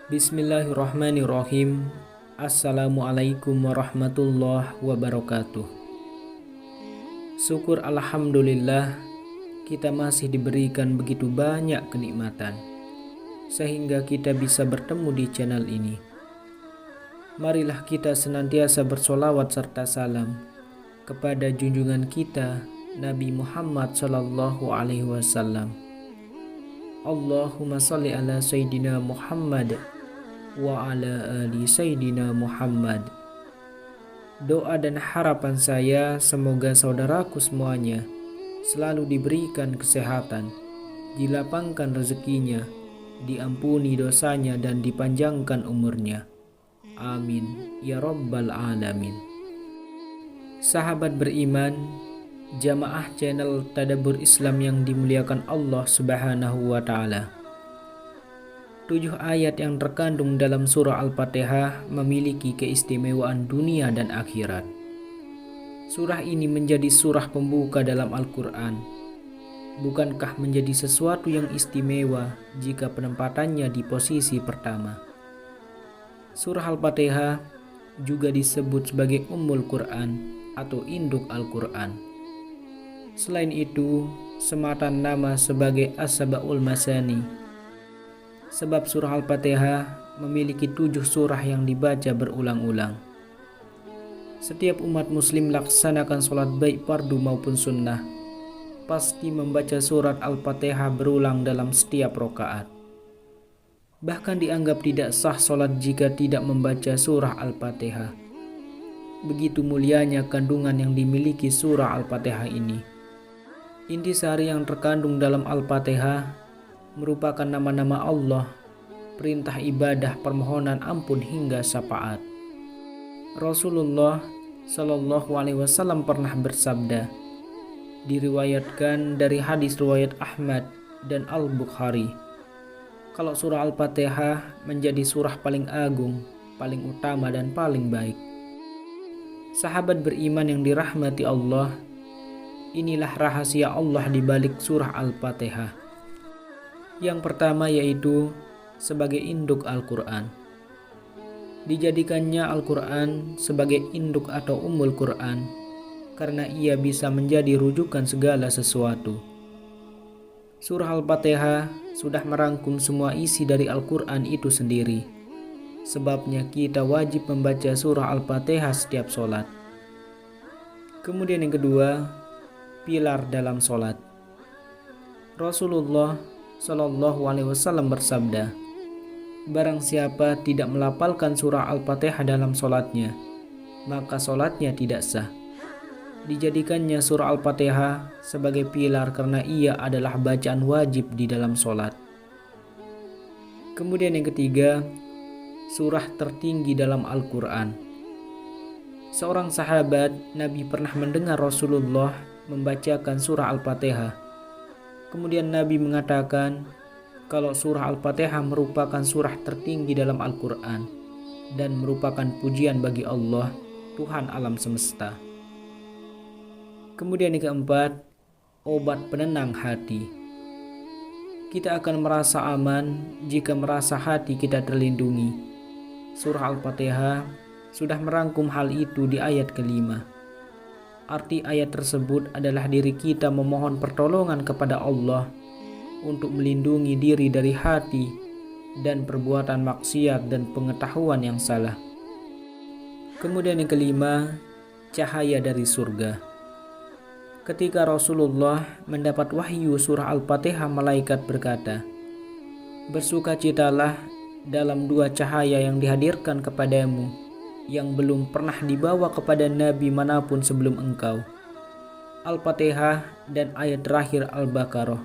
Bismillahirrahmanirrahim. Assalamualaikum warahmatullahi wabarakatuh. Syukur alhamdulillah kita masih diberikan begitu banyak kenikmatan sehingga kita bisa bertemu di channel ini. Marilah kita senantiasa bersolawat serta salam kepada junjungan kita Nabi Muhammad sallallahu alaihi wasallam. Allahumma salli ala Sayyidina Muhammad wa ala ali Sayyidina Muhammad. Doa dan harapan saya semoga saudaraku semuanya selalu diberikan kesehatan, dilapangkan rezekinya, diampuni dosanya dan dipanjangkan umurnya. Amin ya rabbal alamin. Sahabat beriman, jamaah channel Tadabbur Islam yang dimuliakan Allah Subhanahu wa taala. 7 ayat yang terkandung dalam surah Al-Fatihah memiliki keistimewaan dunia dan akhirat. Surah ini menjadi surah pembuka dalam Al-Quran. Bukankah menjadi sesuatu yang istimewa jika penempatannya di posisi pertama? Surah Al-Fatihah juga disebut sebagai Ummul Quran atau induk Al-Quran. Selain itu, sematan nama sebagai As-Sab'ul Masani, sebab surah Al-Fatihah memiliki 7 surah yang dibaca berulang-ulang. Setiap umat muslim laksanakan sholat baik fardu maupun sunnah pasti membaca surat Al-Fatihah berulang dalam setiap rakaat. Bahkan dianggap tidak sah sholat jika tidak membaca surah Al-Fatihah. Begitu mulianya kandungan yang dimiliki surah Al-Fatihah ini. Intisari yang terkandung dalam Al-Fatihah merupakan nama-nama Allah, perintah ibadah, permohonan ampun hingga syafaat. Rasulullah Shallallahu Alaihi Wasallam pernah bersabda, diriwayatkan dari hadis riwayat Ahmad dan Al-Bukhari, kalau surah Al-Fatihah menjadi surah paling agung, paling utama dan paling baik. Sahabat beriman yang dirahmati Allah, inilah rahasia Allah di balik surah Al-Fatihah. Yang pertama yaitu sebagai induk Al-Quran. Dijadikannya Al-Quran sebagai induk atau Ummul Quran karena ia bisa menjadi rujukan segala sesuatu. Surah Al-Fatihah sudah merangkum semua isi dari Al-Quran itu sendiri. Sebabnya kita wajib membaca surah Al-Fatihah setiap sholat. Kemudian yang kedua, pilar dalam sholat. Rasulullah Shallallahu Alaihi Wasallam bersabda, barang siapa tidak melafalkan surah Al-Fatihah dalam sholatnya, maka sholatnya tidak sah. Dijadikannya surah Al-Fatihah sebagai pilar karena ia adalah bacaan wajib di dalam sholat. Kemudian yang ketiga, surah tertinggi dalam Al-Quran. Seorang sahabat Nabi pernah mendengar Rasulullah membacakan surah Al-Fatihah. Kemudian Nabi mengatakan, kalau surah Al-Fatihah merupakan surah tertinggi dalam Al-Quran dan merupakan pujian bagi Allah, Tuhan alam semesta. Kemudian yang keempat, obat penenang hati. Kita akan merasa aman jika merasa hati kita terlindungi. Surah Al-Fatihah sudah merangkum hal itu di ayat kelima. Arti ayat tersebut adalah diri kita memohon pertolongan kepada Allah untuk melindungi diri dari hati dan perbuatan maksiat dan pengetahuan yang salah. Kemudian yang kelima, cahaya dari surga. Ketika Rasulullah mendapat wahyu surah Al-Fatihah, malaikat berkata, bersukacitalah dalam 2 cahaya yang dihadirkan kepadamu yang belum pernah dibawa kepada nabi manapun sebelum engkau. Al-Fatihah dan ayat terakhir Al-Baqarah.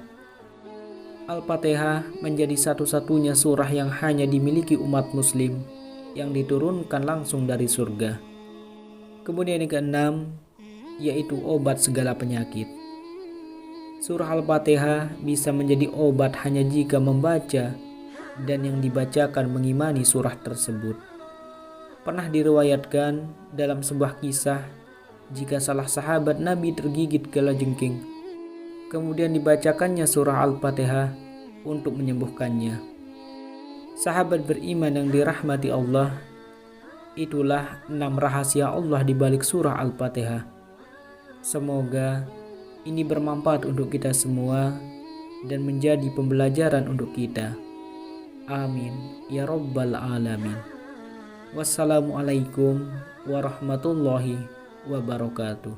Al-Fatihah menjadi satu-satunya surah yang hanya dimiliki umat muslim yang diturunkan langsung dari surga. Kemudian yang keenam, yaitu obat segala penyakit. Surah Al-Fatihah bisa menjadi obat hanya jika membaca dan yang dibacakan mengimani surah tersebut. Pernah diriwayatkan dalam sebuah kisah, jika salah sahabat Nabi tergigit kalajengking, kemudian dibacakannya surah Al-Fatihah untuk menyembuhkannya. Sahabat beriman yang dirahmati Allah, itulah 6 rahasia Allah di balik surah Al-Fatihah. Semoga ini bermanfaat untuk kita semua dan menjadi pembelajaran untuk kita. Amin ya rabbal alamin. Wassalamualaikum warahmatullahi wabarakatuh.